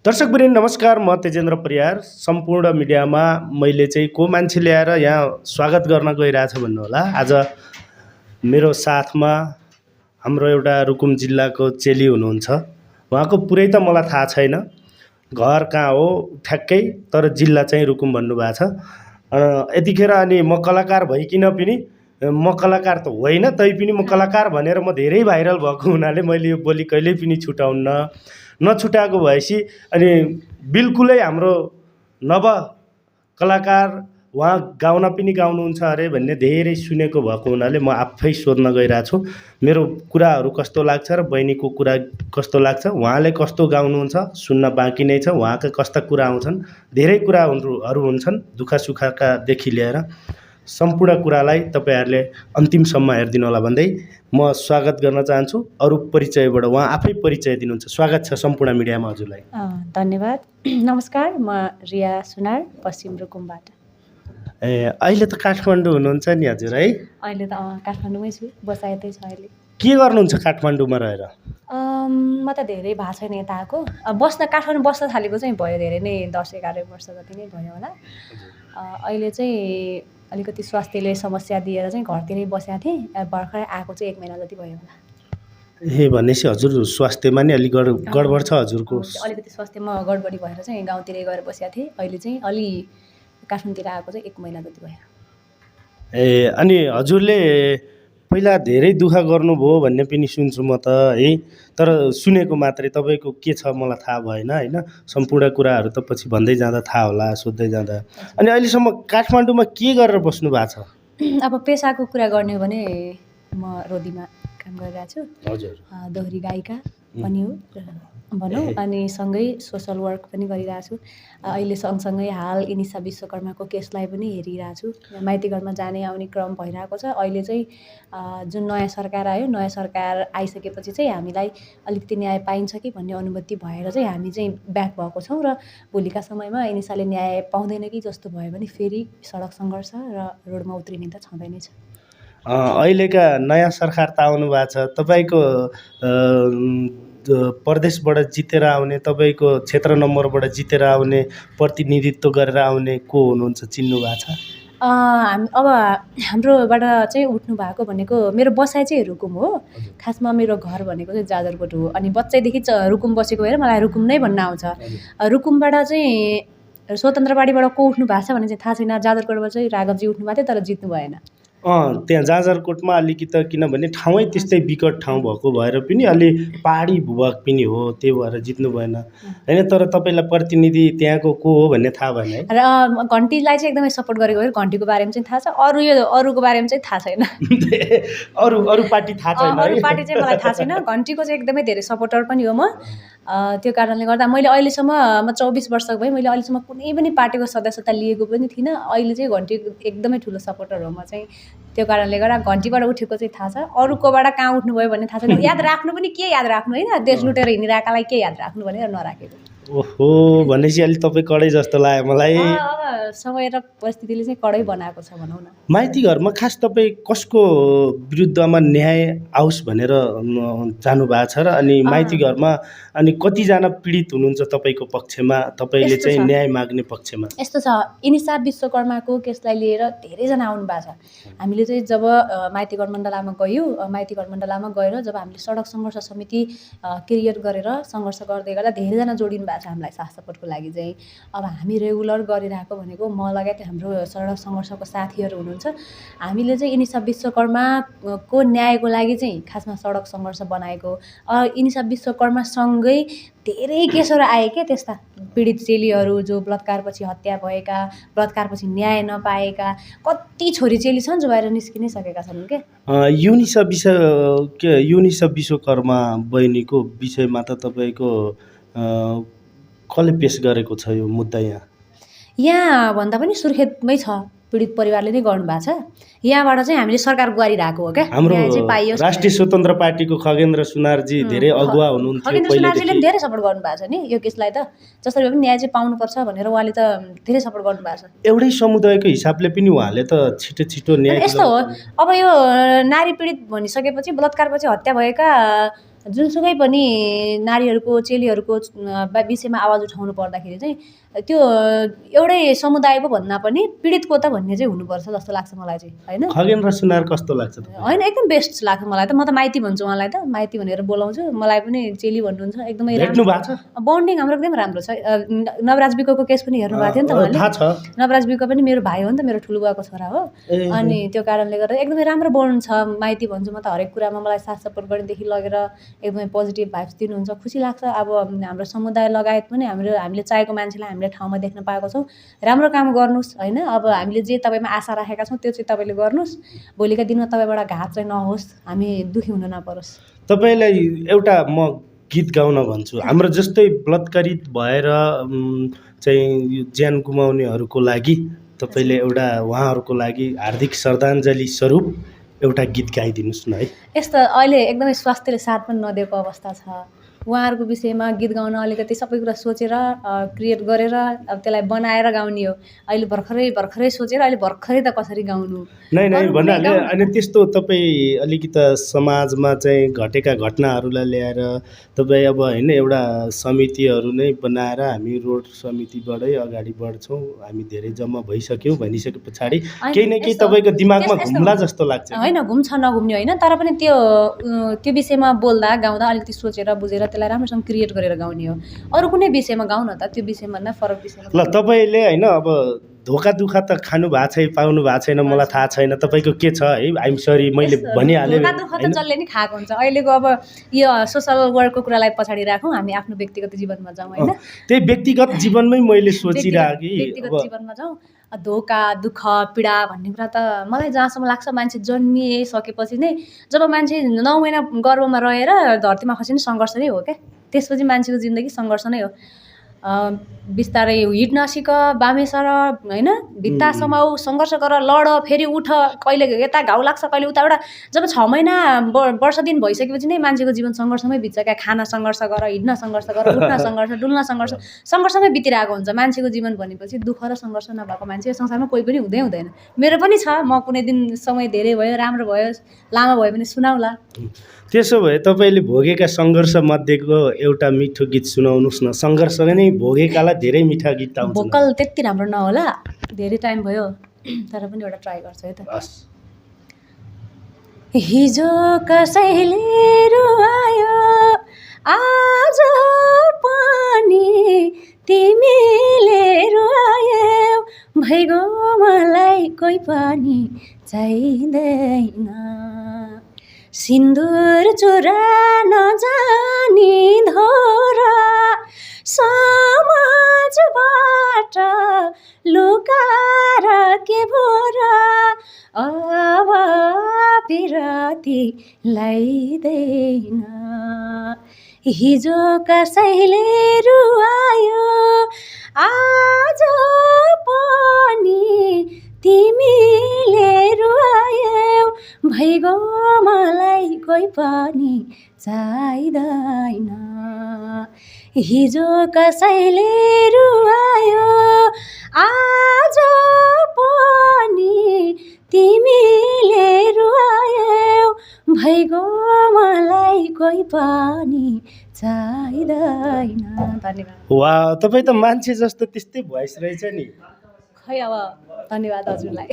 दर्शकवृन्द नमस्कार, म तेजेन्द्र परियार। सम्पूर्ण मिडियामा मैले चाहिँ को मान्छे ल्याएर यहाँ स्वागत गर्न गइरहेछ भन्नुहोला। आज मेरो साथमा हाम्रो एउटा रुकुम जिल्लाको चेली हुनुहुन्छ। उहाँको पुरै त मलाई थाहा छैन, घर कहाँ हो ठ्याक्कै, तर जिल्ला चाहिँ रुकुम भन्नुभएको छ। यतिखेर अनि म कलाकार भइकिन पनि म कलाकार त होइन, तैपनि म कलाकार भनेर म धेरै भाइरल भएको हुनाले मैले यो बोली कहिल्यै पनि छुटाउन्न। नछुटाएको भएपछि अनि बिल्कुलै हाम्रो नव कलाकार उहाँ गाउन पनि गाउनुहुन्छ अरे भन्ने धेरै सुनेको भएको हुनाले म आफै सोध्न गइरहेको छु। मेरो कुराहरू कस्तो लाग्छ र बहिनीको कुरा कस्तो लाग्छ, उहाँले कस्तो गाउनुहुन्छ सुन्न बाँकी नै छ। उहाँका कस्ता कुरा आउँछन्, धेरै कुराहरू हुन्छन् दुःख सुखकादेखि लिएर। सम्पूर्ण कुरालाई तपाईँहरूले अन्तिमसम्म हेरिदिनु होला भन्दै म स्वागत गर्न चाहन्छु। अरू परिचयबाट उहाँ आफै परिचय दिनुहुन्छ। स्वागत छ सम्पूर्ण मिडियामा हजुरलाई। धन्यवाद। नमस्कार, म रिया सुनार, पश्चिम रुकुमबाट। अहिले त काठमाडौँ हुनुहुन्छ नि हजुर है? अहिले त काठमाडौँमै छु, बसाइतै छ अहिले। के गर्नुहुन्छ काठमाडौँमा रहेर? म त धेरै भएको छैन यता आएको। काठमाडौँ बस्न थालेको चाहिँ भयो धेरै नै 10-11 वर्ष जति नै भयो होला। अहिले चाहिँ अलिकति स्वास्थ्यले समस्या दिएर चाहिँ घरतिरै बसेको थिएँ। भर्खरै आएको चाहिँ 1 महिना जति भयो होला। भनेपछि हजुर स्वास्थ्यमा नि अलिक गडबड छ हजुरको? अलिकति स्वास्थ्यमा गडबडी भएर चाहिँ गाउँतिरै गएर बसेको थिएँ। अहिले चाहिँ अलि काठमाडौँतिर आएको चाहिँ 1 महिना जति भयो। अनि हजुरले पहिला धेरै दुःख गर्नुभयो भन्ने पनि सुन्छु म त है, तर सुनेको मात्रै। तपाईँको के छ मलाई थाहा भएन होइन। सम्पूर्ण कुराहरू त पछि भन्दै जाँदा थाहा होला, सोध्दै जाँदा। अनि अहिलेसम्म काठमाडौँमा के गरेर बस्नु भएको छ? अब पेसाको कुरा गर्ने हो भने म रोदीमा काम गरिरहेको छु। हजुर। दोहोरी गायिका पनि हो भनौँ, अनि सँगै सोसल वर्क पनि गरिरहेको छु। अहिले सँगसँगै हाल इनिसा विश्वकर्माको केसलाई पनि हेरिरहेको छु। माइतीघरमा जाने आउने क्रम भइरहेको छ। अहिले चाहिँ जुन नयाँ सरकार आयो, नयाँ सरकार आइसकेपछि चाहिँ हामीलाई अलिकति न्याय पाइन्छ कि भन्ने अनुभूति भएर चाहिँ हामी चाहिँ ब्याक भएको छौँ र भोलिका समयमा इनिसाले न्याय पाउँदैन कि जस्तो भयो भने फेरि सडक सङ्घर्ष र रोडमा उत्रिने त छँदै नै छ। अहिलेका नयाँ सरकार त आउनु भएको छ। तपाईँको प्रदेशबाट जितेर आउने, तपाईँको क्षेत्र नम्बरबाट जितेर आउने, प्रतिनिधित्व गरेर आउने को हुनुहुन्छ, चिन्नु भएको छ? अब हाम्रोबाट चाहिँ उठ्नु भएको भनेको मेरो बसाइ चाहिँ रुकुम हो। खासमा मेरो घर भनेको चाहिँ जाजरकोट हो। अनि बच्चैदेखि रुकुम बसेको भएर मलाई रुकुम नै भन्न आउँछ। रुकुमबाट चाहिँ स्वतन्त्र पार्टीबाट को उठ्नु भएको छ भने चाहिँ थाहा छैन। जाजरकोटबाट चाहिँ राघवजी उठ्नु भएको थियो तर जित्नु भएन। त्यहाँ जाजरकोटमा अलिकति किनभने ठाउँै त्यस्तै विकट ठाउँ भएको भएर पनि अलि पहाडी भूभाग पनि हो, त्यही भएर जित्नु भएन होइन। तर तपाईँलाई प्रतिनिधि त्यहाँको को हो भन्ने थाहा भएन है? र घन्टीलाई चाहिँ एकदमै सपोर्ट गरेको भएर घन्टीको बारेमा चाहिँ थाहा छ। अरूको बारेमा चाहिँ थाहा छैन। अरू पार्टी थाहा छैन? अरू पार्टी चाहिँ मलाई थाहा छैन। घन्टीको चाहिँ एकदमै धेरै सपोर्टर पनि हो म। त्यो कारणले गर्दा मैले अहिलेसम्म 24 वर्षको भएँ, मैले अहिलेसम्म कुनै पनि पार्टीको सदस्यता लिएको पनि थिइनँ। अहिले चाहिँ घन्टीको एकदमै ठुलो सपोर्टर हो म चाहिँ। त्यो कारणले गर्दा घन्टीबाट उठेको चाहिँ थाहा छ। अरूकोबाट कहाँ उठ्नुभयो भन्ने थाहा छैन। याद राख्नु पनि के याद राख्नु होइन, देश लुटेर हिँडिरहेकालाई के याद राख्नु भनेर नराखेको। ओहो, भनेपछि अलि तपाईँ कडै जस्तो लाग्यो मलाई। अब समय र परिस्थितिले चाहिँ कडै बनाएको छ भनौँ न। माइती घरमा खास तपाईँ कसको विरुद्धमा न्याय आओस् भनेर जानुभएको छ र अनि माइती घरमा अनि कतिजना पीडित हुनुहुन्छ तपाईँको पक्षमा, तपाईँले चाहिँ न्याय माग्ने पक्षमा? यस्तो छ, इनिसा विश्वकर्माको केसलाई लिएर धेरैजना आउनु भएको छ। हामीले चाहिँ जब माइतीघर मण्डलामा गयौँ, माइतीघर मण्डलामा गएर जब हामीले सडक सङ्घर्ष समिति क्रिएट गरेर सङ्घर्ष गर्दै गर्दा धेरैजना जोडिनु भएको छ हामीलाई साथ सपोर्टको लागि चाहिँ। अब हामी रेगुलर गरिरहेको भनेको म लगायत हाम्रो सडक सङ्घर्षको साथीहरू हुनुहुन्छ। हामीले चाहिँ इनिसा विश्वकर्माको न्यायको लागि चाहिँ खासमा सडक सङ्घर्ष बनाएको। इनिसा विश्वकर्मासँगै धेरै केसहरू आए क्या, त्यस्ता पीडित चेलीहरू जो बलात्कारपछि हत्या भएका, बलात्कारपछि न्याय नपाएका कति छोरी चेली छन् जो बाहिर निस्किनै सकेका छन् क्या। युनिसा विश्वकर्मा बहिनीको विषयमा त तपाईँको कसले पेस गरेको छ यो मुद्दा? यहाँ भन्दा पनि सुर्खेतमै छ, पीडित परिवारले नै गर्नुभएको छ। यहाँबाट चाहिँ हामीले सरकार गुहारिरहेको हो क्या, हाम्रो राष्ट्रिय स्वतन्त्र पार्टीको खगेन्द्र सुनारजी धेरै अगुवा हुनुहुन्थ्यो। खगेन्द्र सुनारजीले पनि धेरै सपोर्ट गर्नुभएको छ नि यो केसलाई त। जसरी भए पनि न्याय चाहिँ पाउनुपर्छ भनेर उहाँले त धेरै सपोर्ट गर्नुभएको छ। एउटै समुदायको हिसाबले पनि उहाँले त छिटो न्याय। यस्तो हो, अब यो नारी पीडित भनिसकेपछि, बलात्कारपछि हत्या भएका जुनसुकै पनि नारीहरूको चेलीहरूको विषयमा आवाज उठाउनु पर्दाखेरि चाहिँ त्यो एउटै समुदायको भन्दा पनि पीडितको त भन्ने चाहिँ हुनुपर्छ जस्तो लाग्छ मलाई चाहिँ होइन खगेन र सुनार कस्तो लाग्छ तपाईँलाई? होइन एकदम बेस्ट लाग्छ मलाई त म त माइती भन्छु उहाँलाई त माइती भनेर बोलाउँछु मलाई पनि चेली भन्नुहुन्छ एकदमै भेट्नु भएको छ? बन्डिङ हाम्रो एकदम राम्रो छ नवराज विकको केस पनि हेर्नु भएको थियो नि त उहाँले थाहा छ। नवराज विक पनि मेरो भाइ हो नि त मेरो ठुलो बुवाको छोरा हो अनि त्यो कारणले गर्दा एकदमै राम्रो बोल्नु छ माइती भन्छु म त हरेक कुरामा मलाई साथ सपोर्ट गर्नेदेखि लगेर एकदमै पोजिटिभ भाइब्स दिनुहुन्छ खुसी लाग्छ अब हाम्रो समुदाय लगायत पनि हामीले चाहेको मान्छेलाई हामीले ठाउँमा देख्न पाएको छौँ राम्रो काम गर्नुहोस् होइन अब हामीले जे तपाईँमा आशा राखेका छौँ त्यो चाहिँ तपाईँले गर्नुहोस् भोलिका दिनमा तपाईँबाट घात चाहिँ नहोस् हामी दुःखी हुन नपरोस् तपाईँलाई एउटा म गीत गाउन भन्छु हाम्रो जस्तै बलात्कारित भएर चाहिँ यो ज्यान गुमाउनेहरूको लागि तपाईँले एउटा उहाँहरूको लागि हार्दिक श्रद्धाञ्जली स्वरूप एउटा गीत गाइदिनुहोस् न है। यस्तो अहिले एकदमै स्वास्थ्यले साथ पनि नदिएको अवस्था छ उहाँहरूको विषयमा गीत गाउन अलिकति सबै कुरा सोचेर क्रिएट गरेर अब त्यसलाई बनाएर गाउने हो अहिले भर्खरै सोचेर अहिले भर्खरै त कसरी गाउनु नै भन्नाले अनि त्यस्तो तपाईँ अलिकति समाजमा चाहिँ घटेका घटनाहरूलाई ल्याएर तपाईँ अब होइन एउटा समितिहरू नै बनाएर हामी रोड समितिबाटै अगाडि बढ्छौँ हामी धेरै जम्मा भइसक्यौँ भनिसके पछाडि केही न केही तपाईँको दिमागमा घुम्ला जस्तो लाग्छ होइन घुम्छ नघुम्ने होइन तर पनि त्यो विषयमा बोल्दा गाउँदा अलिकति सोचेर बुझेर त्यसलाई राम्रोसँग क्रिएट गरेर गाउने हो अरू कुनै विषयमा गाउन त त्यो विषयभन्दा फरक विषयमा ल तपाईँले होइन अब धोका दुखा त खानु भएको छैन पाउनु भएको छैन मलाई थाहा छैन तपाईँको के छ है आइम सरी मैले भनिहालेँ धोका दुःख त जसले नि खाएको हुन्छ अहिलेको अब यो सोसल वर्कको कुरालाई पछाडि राखौँ हामी आफ्नो व्यक्तिगत जीवनमा जाउँ होइन त्यही व्यक्तिगत जीवनमै मैले सोचिरहेको कि व्यक्तिगत जीवनमा जाउँ धोका दुःख पीडा भन्ने कुरा त मलाई जहाँसम्म लाग्छ मान्छे जन्मिसकेपछि नै जब मान्छे 9 महिना गर्भमा रहेर धरतीमा खसिने सङ्घर्ष नै हो क्या त्यसपछि मान्छेको जिन्दगी सङ्घर्ष नै हो बिस्तारै हिँड्न सिक बामे सर होइन भित्ता समाऊ सङ्घर्ष गर लड फेरि उठ कहिले यता घाउ लाग्छ कहिले उताबाट जब 6 महिना वर्ष दिन भइसकेपछि नै मान्छेको जीवन सङ्घर्षमै बित्छ क्या खाना सङ्घर्ष गर हिँड्न सङ्घर्ष गर उठ्न सङ्घर्ष डुल्न सङ्घर्षमै बितिरहेको हुन्छ मान्छेको जीवन भनेपछि दुःख र सङ्घर्ष नभएको मान्छे संसारमा कोही पनि हुँदैन मेरो पनि छ म कुनै दिन समय धेरै भयो राम्रो भयो लामो भयो भने सुनाउला त्यसो भए तपाईँले भोगेका सङ्घर्ष मध्येको एउटा मिठो गीत सुनाउनुहोस् न सङ्घर्ष नै भोगेकालाई धेरै मिठा गीत आउँछ भोकल त्यति राम्रो नहोला धेरै टाइम भयो तर पनि एउटा ट्राई गर्छु है त हिजो कसैले रुवायो आज पनि तिमीले रुवायौ भइगो मलाई कोही पनि चाहिँदैन सिन्दुर चुरा नजानी धोरा समाजबाट लुकाएर के भोरा अब पिराती लाइदैन हिजो कसैले रुवायो आज पनि तिमीले रुवायौ भइगो मलाई कोही पनि चाहिँदैन हिजो कसैले रुवायो आज पनि तिमीले रुवायौ भइगो मलाई कोही पनि चाहिँदैन धन्यवाद वा तपाईँ त मान्छे जस्तो त्यस्तै भोइस रहेछ नि खै अब धन्यवाद हजुरलाई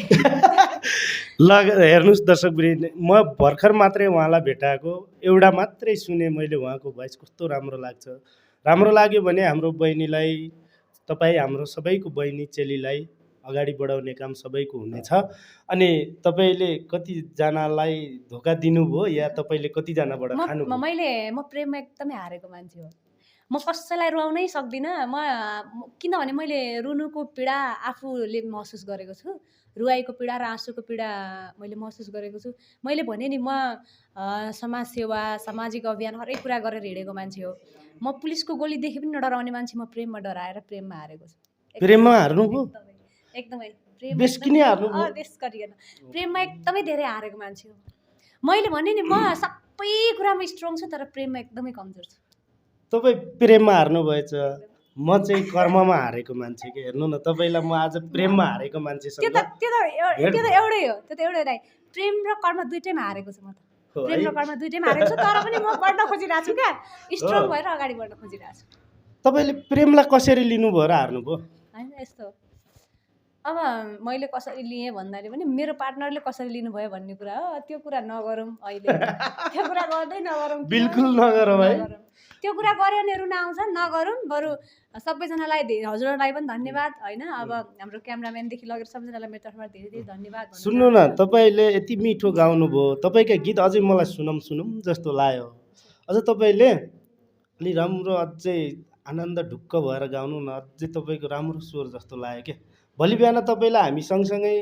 ल हेर्नुहोस् दर्शकवृन्द म भर्खर मात्रै उहाँलाई भेटाएको एउटा मात्रै सुने मैले उहाँको भोइस कस्तो राम्रो लाग्यो भने हाम्रो बहिनीलाई तपाईँ हाम्रो सबैको बहिनी चेलीलाई अगाडि बढाउने काम सबैको हुनेछ अनि तपाईँले कतिजनालाई धोका दिनुभयो या तपाईँले कतिजनाबाट खानु म प्रेममा एकदमै हारेको मान्छे हो म कसैलाई रुवाउनै सक्दिनँ किनभने मैले रुनुको पीडा आफूले महसुस गरेको छु रुवाईको पीडा र आँसुको पीडा मैले महसुस गरेको छु मैले भने नि म समाजसेवा सामाजिक अभियान हरेक कुरा गरेर हिँडेको मान्छे हो म पुलिसको गोलीदेखि पनि नडराउने मान्छे म प्रेममा डराएर प्रेममा हारेको छु प्रेममा हार्नुभयो एकदमै प्रेममा एकदमै धेरै हारेको मान्छे हो मैले भने नि म सबै कुरामा स्ट्रङ छु तर प्रेममा एकदमै कमजोर छु तपाईँ प्रेममा हार्नुभएछ म चाहिँ कर्ममा हारेको मान्छे के हेर्नु न तपाईँलाई म आज प्रेममा हारेको मान्छेसँग त्यो त एउटै हो प्रेम र कर्म दुइटैमा हारेको छु म त हो प्रेम है। र कर्म दुइटैमा हारेको छु, तर पनि म बढ्न खोजिरहेको छु क्या, स्ट्रङ भएर अगाडि बढ्न खोजिरहेको छु तपाईँले प्रेमलाई कसरी लिनुभयो र हार्नुभयो? होइन। यस्तो अब मैले कसरी लिएँ भन्दाखेरि पनि मेरो पार्टनरले कसरी लिनुभयो भन्ने कुरा हो। त्यो कुरा नगरौँ अहिले, त्यो कुरा गर्दै नगरौँ, बिल्कुल नगरौँ है। नगरौँ। त्यो कुरा गऱ्यो भने रुन आउँछ, नगरौँ। बरु सबैजनालाई हजुरहरूलाई पनि धन्यवाद होइन। अब हाम्रो क्यामराम्यानदेखि लगेर सबैजनालाई मेरो तर्फबाट धेरै धेरै धन्यवाद भन्न सुन्नु न, चाहन्छु। तपाईँले यति मिठो गाउनुभयो, तपाईँका गीत अझै मलाई सुनौँ जस्तो लाग्यो। अझ तपाईँले अलि राम्रो अझै आनन्द ढुक्क भएर गाउनु न, अझै तपाईँको राम्रो स्वर जस्तो लाग्यो क्या। भोलि बिहान तपाईँलाई हामी सँगसँगै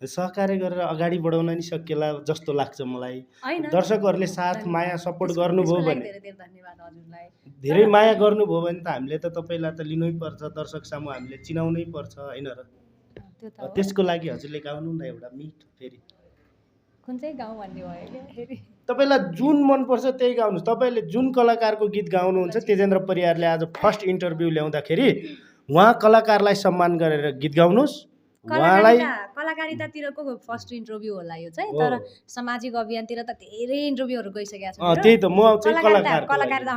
सहकार्य गरेर अगाडि बढाउन नि सकिएला जस्तो लाग्छ मलाई। होइन, दर्शकहरूले साथ माया सपोर्ट गर्नुभयो त्यसको लागि भने, धेरै धेरै धन्यवाद हजुरलाई। धेरै माया गर्नुभयो भने त हामीले त तपाईँलाई त लिनै पर्छ, दर्शक सामु हामीले चिनाउनै पर्छ होइन र। त्यो त हो। त्यसको लागि हजुरले गाउनु न एउटा मिठो फेरि। कुन चाहिँ गाउँ भन्ने भयो क्या फेरि। तपाईँलाई जुन मनपर्छ त्यही गाउनुहोस्। तपाईँले जुन कलाकारको गीत गाउनुहुन्छ, तेजेन्द्र परियारले आज फर्स्ट इन्टरभ्यू ल्याउँदाखेरि उहाँ कलाकारलाई सम्मान गरेर गीत गाउनुहोस्। उहाँलाई कलाकारितातिरको फर्स्ट इन्टरभ्यू होला यो चाहिँ। हो। तर सामाजिक अभियानतिर त धेरै इन्टरभ्युहरू गइसकेको छ त्यही त, म चाहिँ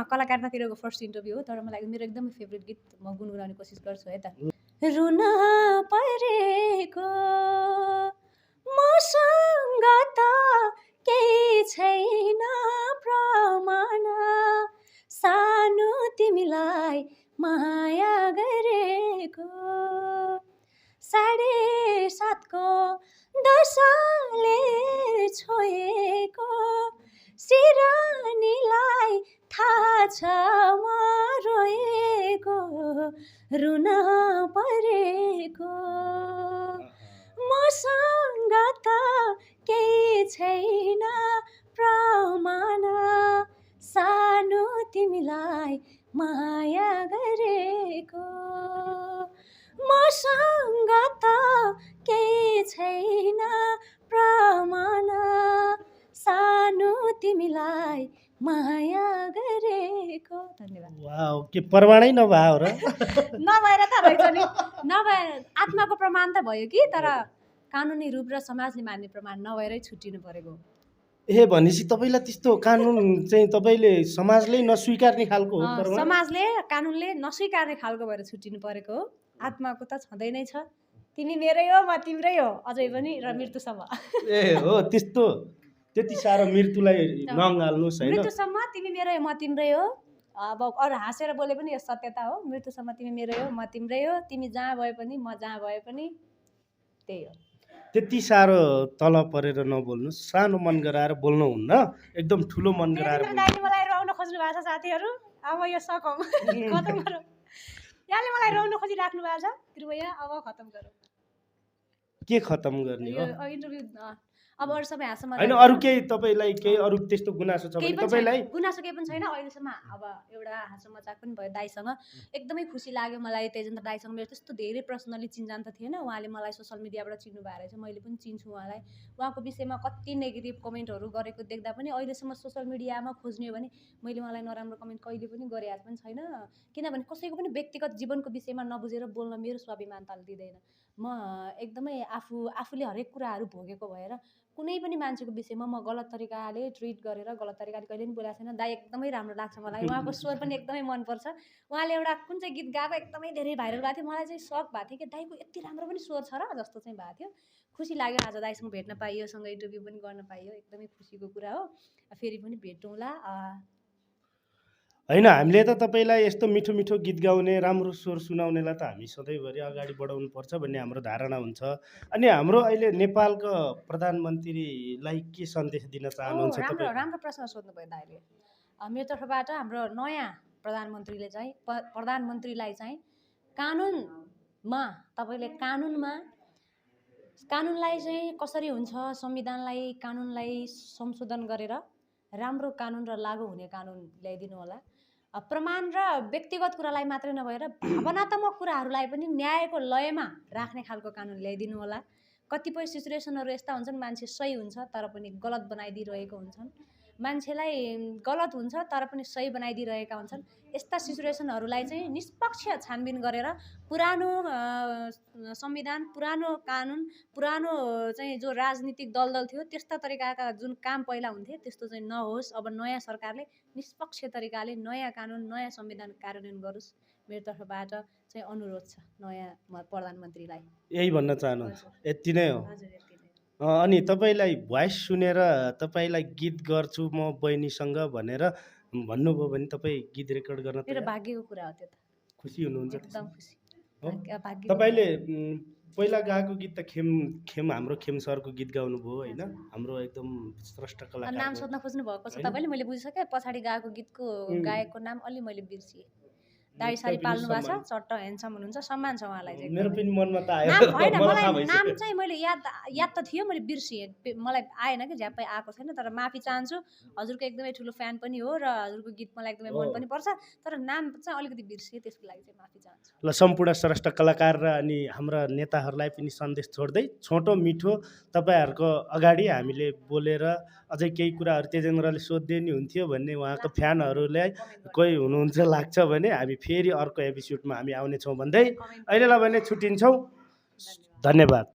कलाकारितातिरको फर्स्ट इन्टरभ्यू हो। तर मलाई मेरो एकदमै फेभरेट गीत म गुनगुनाउने कोसिस गर्छु है त। रुन परेको मसँग त केही छैन प्रमाण, सानो तिमीलाई माया गरेको, 7.5को दशाले छोएको, सिरानीलाई थाहा छ म रोएको, रुन परेको मसँग त केही छैन प्रमाण, सानो तिमीलाई माया गरेको, मसँग त केही छैन प्रमाण, सानो तिमीलाई माया गरेको। धन्यवाद। वाउ, के प्रमाणै नभए र? नभएर त रहेछ नि, नभए आत्माको प्रमाण त भयो कि, तर कानुनी रूप र समाजले मान्ने प्रमाण नभएरै छुट्टिनु परेको। ए भनेपछि तपाईँलाई त्यस्तो कानुन चाहिँ तपाईँले समाजले नस्वीकार्ने खालको हो प्रमाण? समाजले कानुनले नस्वीकार्ने खालको भएर छुट्टिनु परेको हो। आत्माको त छँदै नै छ, तिमी मेरै हो म तिम्रै हो अझै पनि र मृत्युसम्म। ए हो, त्यस्तो त्यति साह्रो मृत्युलाई नङ्गाल्नुहोस् होइन। मृत्युसम्म तिमी मेरै हो म तिम्रै हो। अब अरू हाँसेर बोले पनि यो सत्यता हो। मृत्युसम्म तिमी मेरै हो म तिम्रै हो, तिमी जहाँ भए पनि म जहाँ भए पनि त्यही हो। त्यति साह्रो तल परेर नबोल्नुहोस्, सानो मन गराएर बोल्नुहुन्न, एकदम ठुलो मन गराएर बोल्नु। दाइले मलाई रुवाउन खोज्नु भएको छ साथीहरू, अब यो सकौँ खतम गरौँ। यहाँले मलाई रुवाउन खोजिराख्नु भएको छ, कृपया अब खतम गरौँ। के खतम गर्ने हो? यो इन्टरभ्यू अब अरू सबै हाँसमा होइन, अरू केही तपाईँलाई केही अरू त्यस्तो गुनासो छ केही भने पनि तपाईँलाई? छैन, गुनासो केही पनि छैन अहिलेसम्म। अब एउटा हाँसो मजाक पनि भयो दाइसँग, एकदमै खुसी लाग्यो मलाई। तेजेन्द्र दाइसँग मेरो त्यस्तो धेरै पर्सनली चिन्जान त थिएन, उहाँले मलाई सोसल मिडियाबाट चिन्नु भएको रहेछ, मैले पनि चिन्छु उहाँलाई। उहाँको विषयमा कति नेगेटिभ कमेन्टहरू गरेको देख्दा पनि अहिलेसम्म सोसल मिडियामा खोज्ने हो भने मैले उहाँलाई नराम्रो कमेन्ट कहिले पनि गरेको पनि छैन। किनभने कसैको पनि व्यक्तिगत जीवनको विषयमा नबुझेर बोल्न मेरो स्वाभिमानताले दिँदैन। म एकदमै आफूले हरेक कुराहरू भोगेको भएर कुनै पनि मान्छेको विषयमा म गलत तरिकाले ट्रिट गरेर गलत तरिकाले कहिले पनि बोलेको छैन। दाइ एकदमै राम्रो लाग्छ मलाई, उहाँको स्वर पनि एकदमै मनपर्छ। उहाँले एउटा कुन चाहिँ गीत गाएको एकदमै धेरै भाइरल भएको थियो, मलाई चाहिँ सक भएको थियो कि दाइको यति राम्रो पनि स्वर छ र जस्तो चाहिँ भएको थियो। खुसी लाग्यो आज दाइसँग भेट्न पाइयो, सँग इन्टरभ्यू पनि गर्न पाइयो, एकदमै खुसीको कुरा हो। फेरि पनि भेटौँला। होइन, हामीले त तपाईँलाई यस्तो मिठो मिठो गीत गाउने, राम्रो स्वर सुनाउनेलाई त हामी सधैँभरि अगाडि बढाउनु पर्छ भन्ने हाम्रो धारणा हुन्छ। अनि हाम्रो अहिले नेपालको प्रधानमन्त्रीलाई के सन्देश दिन चाहनुहुन्छ तपाईँ? राम्रो प्रश्न सोध्नु भयो दाइले। मेरो तर्फबाट हाम्रो नयाँ प्रधानमन्त्रीलाई चाहिँ कानुनमा, तपाईँले कानुनलाई चाहिँ कसरी हुन्छ, संविधानलाई कानुनलाई संशोधन गरेर राम्रो कानुन र लागू हुने कानुन ल्याइदिनु होला। प्रमाण र व्यक्तिगत कुरालाई मात्रै नभएर भावनात्मक कुराहरूलाई पनि न्यायको लयमा राख्ने खालको कानुन ल्याइदिनु होला। कतिपय सिचुएसनहरू यस्ता हुन्छन् मान्छे सही हुन्छ तर पनि गलत बनाइदिइरहेको हुन्छन्। मान्छेलाई गलत हुन्छ तर पनि सही बनाइदिइरहेका हुन्छन्। यस्ता सिचुएसनहरूलाई चाहिँ निष्पक्ष छानबिन गरेर पुरानो संविधान, पुरानो कानुन, पुरानो चाहिँ जो राजनीतिक दलदल थियो त्यस्ता तरिकाका जुन काम पहिला हुन्थे त्यस्तो चाहिँ नहोस्। अब नयाँ सरकारले निष्पक्ष तरिकाले नयाँ कानुन, नयाँ संविधान कार्यान्वयन गरोस्। मेरो तर्फबाट चाहिँ अनुरोध छ नयाँ प्रधानमन्त्रीलाई। यही भन्न चाहनुहुन्छ? यति नै हो। हजुर यति नै। अनि तपाईँलाई भोइस सुनेर तपाईँलाई गीत गर्छु म बहिनीसँग भनेर भन्नुभयो भने तपाईँ गीत रेकर्ड गर्न मेरो भाग्यको कुरा हो त्यो त। खुसी हुनुहुन्छ? एकदम खुसी। हो? भाग्य तपाईँले पहिला गाएको गीत त हाम्रो खेम सरको गीत गाउनुभयो होइन? हाम्रो एकदम श्रेष्ठ कलाकार। नाम सोध्न खोज्नु भएको छ तपाईँले, मैले बुझिसकेँ। पछाडि गाएको गीतको गायकको नाम अलि मैले बिर्सिएँ। दाढी साडी पाल्नु भएको छ, चट्ट ह्यान्डसम हुनुहुन्छ, सम्मान छ उहाँलाई चाहिँ। मेरो पनि मनमा त आयो। नाम होइन, मलाई नाम चाहिँ मैले याद त थियो, मैले बिर्सिएँ, मलाई आएन कि झ्याप्पै आएको छैन। तर माफी चाहन्छु, हजुरको एकदमै ठुलो फ्यान पनि हो र हजुरको गीत मलाई एकदमै मन पनि पर्छ। तर नाम चाहिँ अलिकति बिर्सिएँ, त्यसको लागि चाहिँ माफी चाहन्छु। ल सम्पूर्ण श्रेष्ठ कलाकार र अनि हाम्रा नेताहरूलाई पनि सन्देश छोड्दै छोटो मिठो तपाईँहरूको अगाडि हामीले बोलेर अझै केही कुराहरू तेजेन्द्रले सोध्दै नि हुन्थ्यो भन्ने उहाँको फ्यानहरूलाई कोही हुनुहुन्छ लाग्छ भने हामी फेरि अर्को एपिसोडमा हामी आउनेछौँ भन्दै अहिलेलाई भने छुट्टिन्छौँ। धन्यवाद।